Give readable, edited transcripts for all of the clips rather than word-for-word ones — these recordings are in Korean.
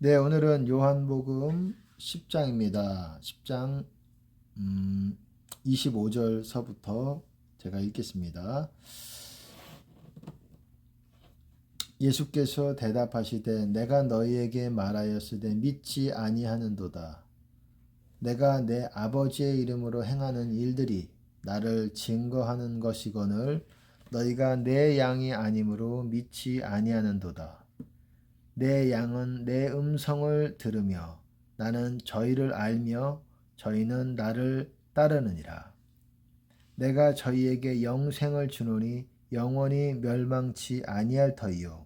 네, 오늘은 요한복음 10장입니다. 10장 25절서부터 제가 읽겠습니다. 예수께서 대답하시되 내가 너희에게 말하였으되 믿지 아니하는도다. 내가 내 아버지의 이름으로 행하는 일들이 나를 증거하는 것이거늘 너희가 내 양이 아니므로 믿지 아니하는도다. 내 양은 내 음성을 들으며 나는 저희를 알며 저희는 나를 따르느니라. 내가 저희에게 영생을 주노니 영원히 멸망치 아니할 터이요.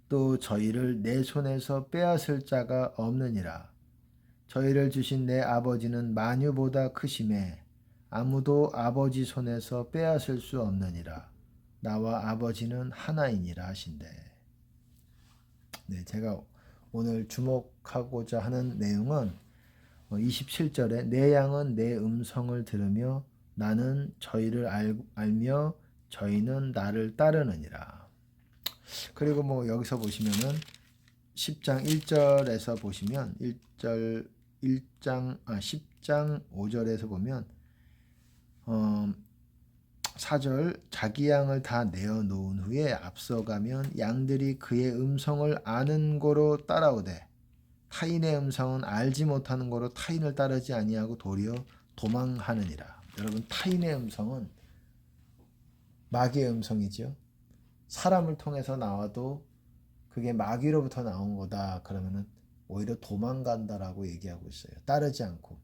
또 저희를 내 손에서 빼앗을 자가 없느니라. 저희를 주신 내 아버지는 만유보다 크심에 아무도 아버지 손에서 빼앗을 수 없느니라. 나와 아버지는 하나이니라 하신대. 네, 제가 오늘 주목하고자 하는 내용은 27절에 내 양은 내 음성을 들으며 나는 저희를 알며 저희는 나를 따르느니라. 그리고 여기서 보시면은 10장 1절에서 보시면 10장 5절에서 보면 4절 자기 양을 다 내어놓은 후에 앞서가면 양들이 그의 음성을 아는 고로 따라오되 타인의 음성은 알지 못하는 고로 타인을 따르지 아니하고 도리어 도망하느니라. 여러분, 타인의 음성은 마귀의 음성이죠. 사람을 통해서 나와도 그게 마귀로부터 나온 거다 그러면은 오히려 도망간다라고 얘기하고 있어요. 따르지 않고.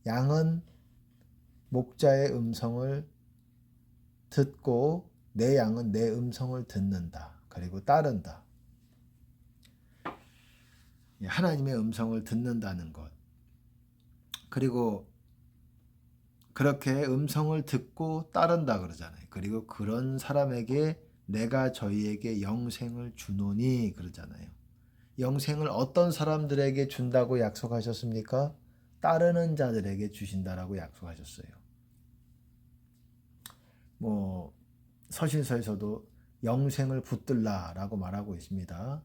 양은 목자의 음성을 듣고 내 양은 내 음성을 듣는다. 그리고 따른다. 하나님의 음성을 듣는다는 것. 그리고 그렇게 음성을 듣고 따른다 그러잖아요. 그리고 그런 사람에게 내가 저희에게 영생을 주노니 그러잖아요. 영생을 어떤 사람들에게 준다고 약속하셨습니까? 따르는 자들에게 주신다라고 약속하셨어요. 서신서에서도 영생을 붙들라라고 말하고 있습니다.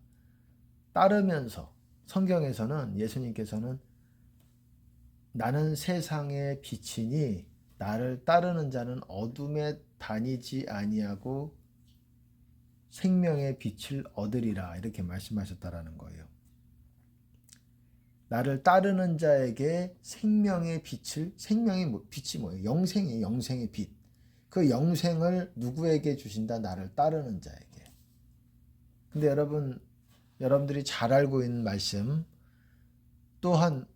따르면서 성경에서는 예수님께서는 나는 세상의 빛이니 나를 따르는 자는 어둠에 다니지 아니하고 생명의 빛을 얻으리라 이렇게 말씀하셨다라는 거예요. 나를 따르는 자에게 생명의 빛을, 생명의 빛이 뭐예요? 영생이에요. 영생의 빛. 그 영생을 누구에게 주신다? 나를 따르는 자에게. 근데 여러분들이 잘 알고 있는 말씀, 또한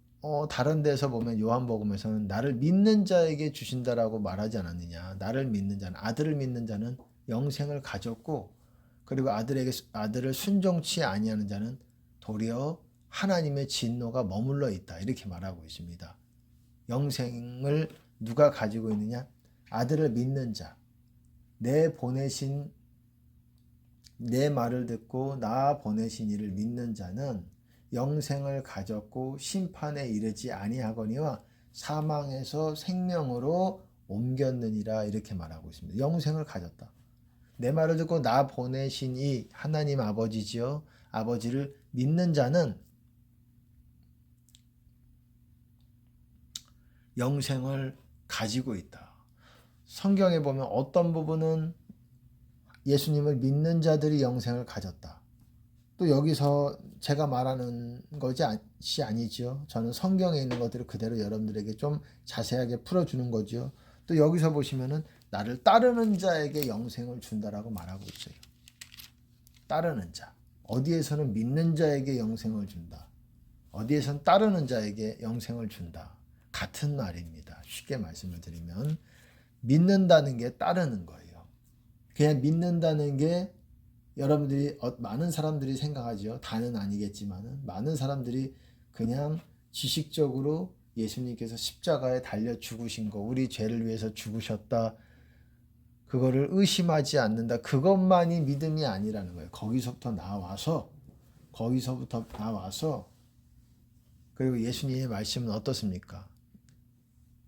다른 데서 보면 요한복음에서는 나를 믿는 자에게 주신다라고 말하지 않았느냐. 나를 믿는 자는, 아들을 믿는 자는 영생을 가졌고, 그리고 아들을 순종치 아니하는 자는 도리어 하나님의 진노가 머물러 있다. 이렇게 말하고 있습니다. 영생을 누가 가지고 있느냐? 아들을 믿는 자. 내 말을 듣고 나 보내신 이를 믿는 자는 영생을 가졌고 심판에 이르지 아니하거니와 사망에서 생명으로 옮겼느니라 이렇게 말하고 있습니다. 영생을 가졌다. 내 말을 듣고 나 보내신 이 하나님 아버지지요. 아버지를 믿는 자는 영생을 가지고 있다. 성경에 보면 어떤 부분은 예수님을 믿는 자들이 영생을 가졌다. 또 여기서 제가 말하는 것이 아니죠. 저는 성경에 있는 것들을 그대로 여러분들에게 좀 자세하게 풀어주는 거죠. 또 여기서 보시면은 나를 따르는 자에게 영생을 준다라고 말하고 있어요. 따르는 자. 어디에서는 믿는 자에게 영생을 준다. 어디에서는 따르는 자에게 영생을 준다. 같은 말입니다. 쉽게 말씀을 드리면 믿는다는 게 따르는 거예요. 그냥 믿는다는 게 여러분들이 많은 사람들이 생각하죠. 다는 아니겠지만은 많은 사람들이 그냥 지식적으로 예수님께서 십자가에 달려 죽으신 거, 우리 죄를 위해서 죽으셨다. 그거를 의심하지 않는다. 그것만이 믿음이 아니라는 거예요. 거기서부터 나와서 그리고 예수님의 말씀은 어떻습니까?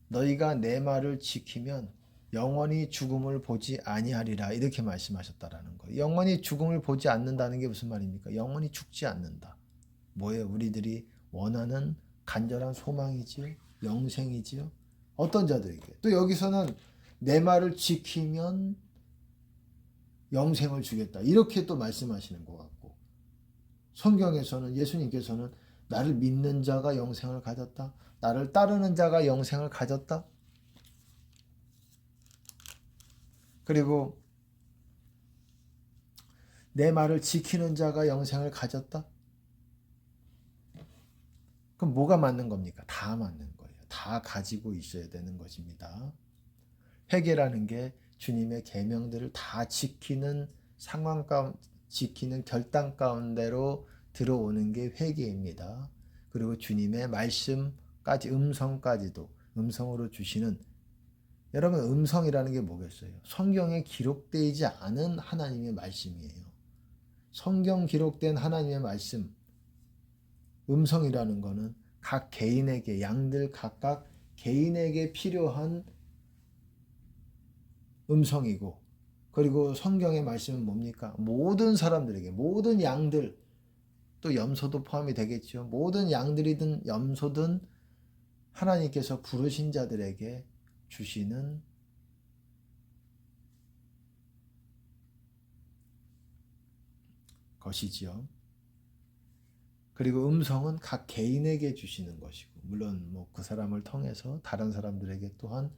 너희가 내 말을 지키면 영원히 죽음을 보지 아니하리라 이렇게 말씀하셨다라는 거예요. 영원히 죽음을 보지 않는다는 게 무슨 말입니까? 영원히 죽지 않는다. 뭐예요? 우리들이 원하는 간절한 소망이지요. 영생이지요. 어떤 자들에게. 또 여기서는 내 말을 지키면 영생을 주겠다. 이렇게 또 말씀하시는 것 같고 성경에서는 예수님께서는 나를 믿는 자가 영생을 가졌다. 나를 따르는 자가 영생을 가졌다. 그리고 내 말을 지키는 자가 영생을 가졌다. 그럼 뭐가 맞는 겁니까? 다 맞는 거예요. 다 가지고 있어야 되는 것입니다. 회개라는 게 주님의 계명들을 다 지키는 상황 가운데 지키는 결단 가운데로 들어오는 게 회개입니다. 그리고 주님의 말씀까지 음성까지도 음성으로 주시는 여러분 음성이라는 게 뭐겠어요? 성경에 기록되지 않은 하나님의 말씀이에요. 성경 기록된 하나님의 말씀 음성이라는 거는 각 개인에게 양들 각각 개인에게 필요한 음성이고 그리고 성경의 말씀은 뭡니까? 모든 사람들에게 모든 양들 또 염소도 포함이 되겠죠. 모든 양들이든 염소든 하나님께서 부르신 자들에게 주시는 것이지요. 그리고 음성은 각 개인에게 주시는 것이고 물론 뭐 그 사람을 통해서 다른 사람들에게 또한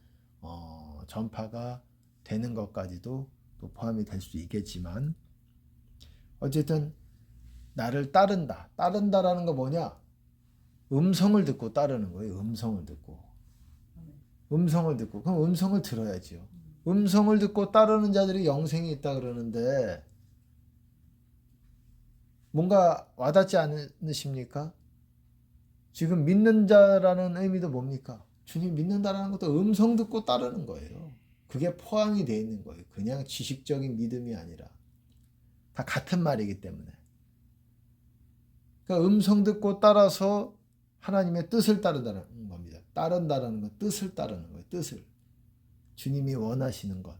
전파가 되는 것까지도 또 포함이 될 수 있겠지만 어쨌든 나를 따른다. 따른다라는 거 뭐냐? 음성을 듣고 따르는 거예요. 음성을 듣고. 음성을 듣고. 그럼 음성을 들어야지요. 음성을 듣고 따르는 자들이 영생이 있다 그러는데 뭔가 와닿지 않으십니까? 지금 믿는 자라는 의미도 뭡니까? 주님 믿는다라는 것도 음성 듣고 따르는 거예요. 그게 포함이 되어 있는 거예요. 그냥 지식적인 믿음이 아니라 다 같은 말이기 때문에. 그러니까 음성 듣고 따라서 하나님의 뜻을 따른다는 겁니다. 따른다라는 건 뜻을 따르는 거예요. 뜻을. 주님이 원하시는 것.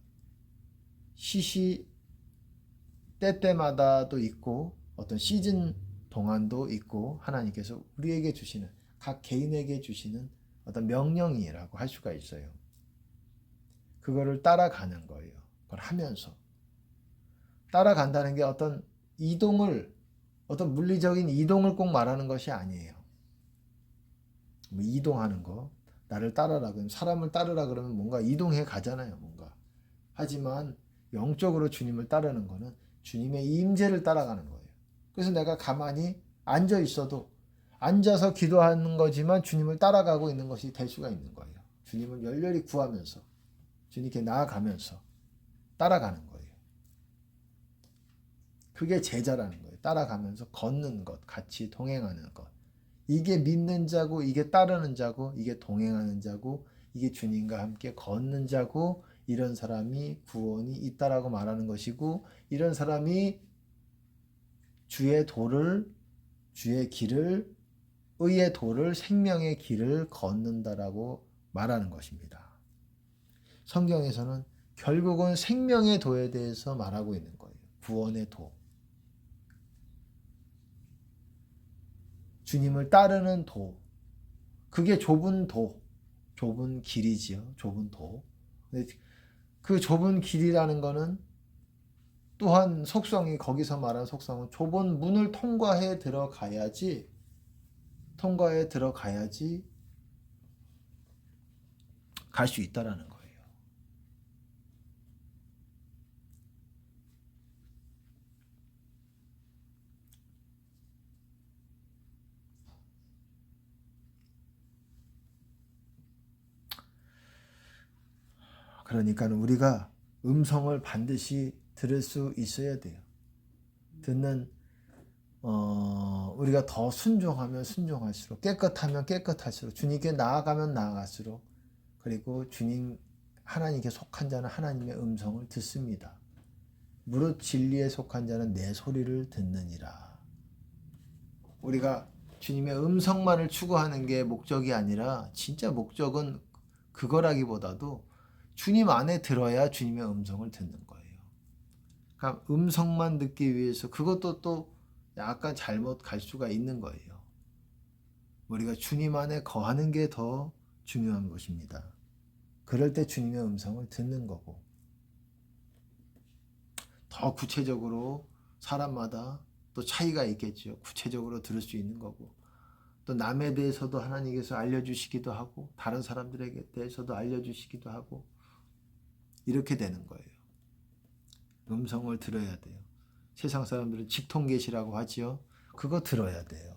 때때마다도 있고 어떤 시즌 동안도 있고 하나님께서 우리에게 주시는 각 개인에게 주시는 어떤 명령이라고 할 수가 있어요. 그거를 따라가는 거예요. 그걸 하면서. 따라간다는 게 어떤 물리적인 이동을 꼭 말하는 것이 아니에요. 뭐 이동하는 거. 나를 따르라 그러면 사람을 따르라 그러면 뭔가 이동해 가잖아요. 뭔가. 하지만 영적으로 주님을 따르는 거는 주님의 임재를 따라가는 거예요. 그래서 내가 가만히 앉아 있어도 앉아서 기도하는 거지만 주님을 따라가고 있는 것이 될 수가 있는 거예요. 주님을 열렬히 구하면서 주님께 나아가면서 따라가는 거예요. 그게 제자라는 거예요. 따라가면서 걷는 것, 같이 동행하는 것. 이게 믿는 자고 이게 따르는 자고 이게 동행하는 자고 이게 주님과 함께 걷는 자고 이런 사람이 구원이 있다라고 말하는 것이고 이런 사람이 주의 길을 의의 도를 생명의 길을 걷는다라고 말하는 것입니다. 성경에서는 결국은 생명의 도에 대해서 말하고 있는 거예요. 구원의 도. 주님을 따르는 도. 그게 좁은 도. 좁은 길이지요. 좁은 도. 그 좁은 길이라는 거는 또한 속성이 거기서 말하는 속성은 좁은 문을 통과해 들어가야지 갈 수 있다라는 거예요. 그러니까 우리가 음성을 반드시 들을 수 있어야 돼요. 듣는 우리가 더 순종하면 순종할수록 깨끗하면 깨끗할수록 주님께 나아가면 나아갈수록 그리고 하나님께 속한 자는 하나님의 음성을 듣습니다. 무릇 진리에 속한 자는 내 소리를 듣느니라. 우리가 주님의 음성만을 추구하는 게 목적이 아니라 진짜 목적은 그거라기보다도 주님 안에 들어야 주님의 음성을 듣는 거예요. 그러니까 음성만 듣기 위해서 그것도 또 약간 잘못 갈 수가 있는 거예요. 우리가 주님 안에 거하는 게 더 중요한 것입니다. 그럴 때 주님의 음성을 듣는 거고, 더 구체적으로 사람마다 또 차이가 있겠죠. 구체적으로 들을 수 있는 거고, 또 남에 대해서도 하나님께서 알려주시기도 하고, 다른 사람들에게 대해서도 알려주시기도 하고, 이렇게 되는 거예요. 음성을 들어야 돼요. 세상 사람들은 직통계시라고 하지요. 그거 들어야 돼요.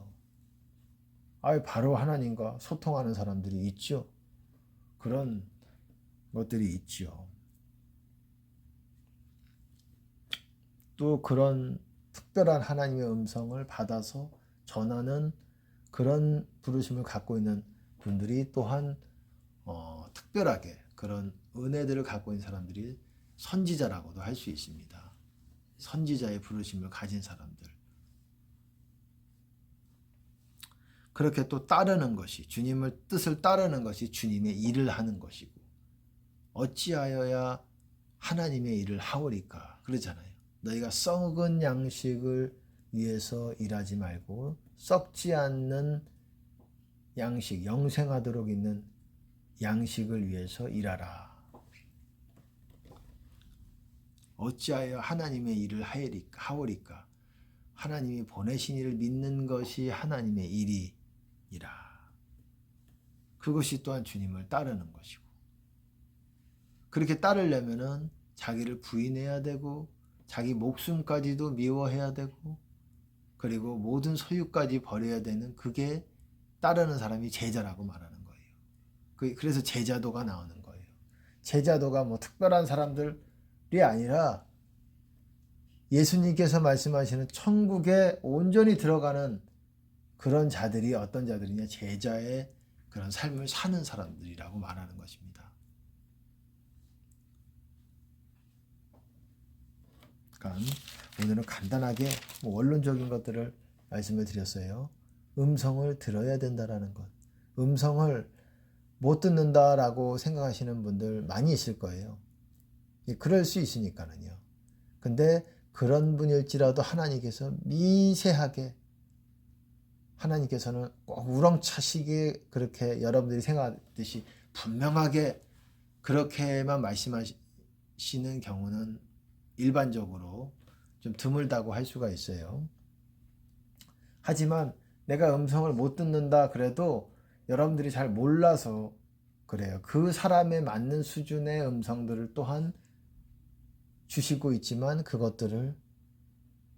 바로 하나님과 소통하는 사람들이 있죠. 그런 것들이 있죠. 또 그런 특별한 하나님의 음성을 받아서 전하는 그런 부르심을 갖고 있는 분들이 또한 특별하게 그런 은혜들을 갖고 있는 사람들이 선지자라고도 할 수 있습니다. 선지자의 부르심을 가진 사람들. 그렇게 또 따르는 것이, 주님의 뜻을 따르는 것이 주님의 일을 하는 것이고, 어찌하여야 하나님의 일을 하오리까 그러잖아요. 너희가 썩은 양식을 위해서 일하지 말고 썩지 않는 양식, 영생하도록 있는 양식을 위해서 일하라. 어찌하여 하나님의 일을 하오리까. 하나님이 보내신 이를 믿는 것이 하나님의 일이라. 그것이 또한 주님을 따르는 것이고, 그렇게 따르려면은 자기를 부인해야 되고, 자기 목숨까지도 미워해야 되고, 그리고 모든 소유까지 버려야 되는, 그게 따르는 사람이 제자라고 말하는 거예요. 그래서 제자도가 나오는 거예요. 제자도가 뭐 특별한 사람들이 아니라 예수님께서 말씀하시는 천국에 온전히 들어가는 그런 자들이 어떤 자들이냐, 제자의 그런 삶을 사는 사람들이라고 말하는 것입니다. 그러니까 오늘은 간단하게 원론적인 것들을 말씀을 드렸어요. 음성을 들어야 된다라는 것. 음성을 못 듣는다라고 생각하시는 분들 많이 있을 거예요. 그럴 수 있으니까는요. 근데 그런 분일지라도 하나님께서 미세하게, 하나님께서는 꼭 우렁차시게 그렇게 여러분들이 생각하듯이 분명하게 그렇게만 말씀하시는 경우는 일반적으로 좀 드물다고 할 수가 있어요. 하지만 내가 음성을 못 듣는다 그래도 여러분들이 잘 몰라서 그래요. 그 사람에 맞는 수준의 음성들을 또한 주시고 있지만 그것들을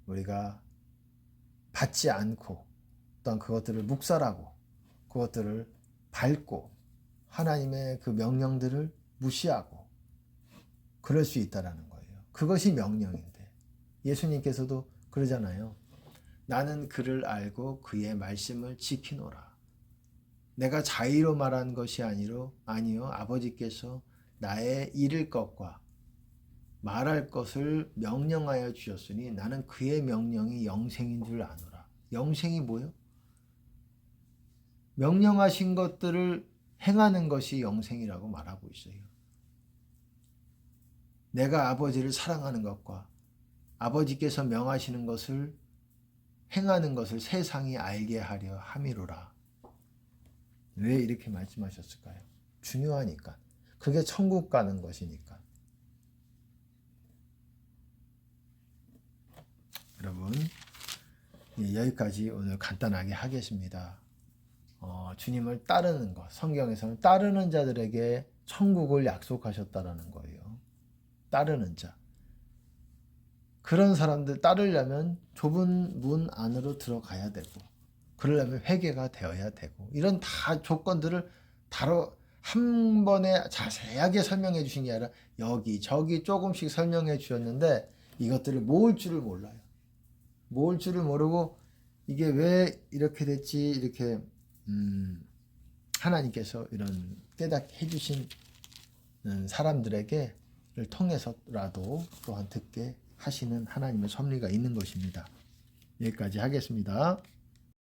우리가 받지 않고, 또한 그것들을 묵살하고, 그것들을 밟고, 하나님의 그 명령들을 무시하고 그럴 수 있다라는 거예요. 그것이 명령인데, 예수님께서도 그러잖아요. 나는 그를 알고 그의 말씀을 지키노라. 내가 자의로 말한 것이 아니요 아버지께서 나의 이를 것과 말할 것을 명령하여 주셨으니 나는 그의 명령이 영생인 줄 아노라. 영생이 뭐요? 명령하신 것들을 행하는 것이 영생이라고 말하고 있어요. 내가 아버지를 사랑하는 것과 아버지께서 명하시는 것을 행하는 것을 세상이 알게 하려 함이로라. 왜 이렇게 말씀하셨을까요? 중요하니까. 그게 천국 가는 것이니까. 여러분, 여기까지 오늘 간단하게 하겠습니다. 주님을 따르는 것, 성경에서는 따르는 자들에게 천국을 약속하셨다라는 거예요. 따르는 자. 그런 사람들 따르려면 좁은 문 안으로 들어가야 되고, 그러려면 회개가 되어야 되고, 이런 다 조건들을 한 번에 자세하게 설명해 주신 게 아니라 여기 저기 조금씩 설명해 주셨는데 이것들을 모을 줄을 몰라요. 모을 줄을 모르고 이게 왜 이렇게 됐지, 이렇게 하나님께서 이런 깨닫게 해주신 사람들에게 통해서라도 또한 듣게 하시는 하나님의 섭리가 있는 것입니다. 여기까지 하겠습니다.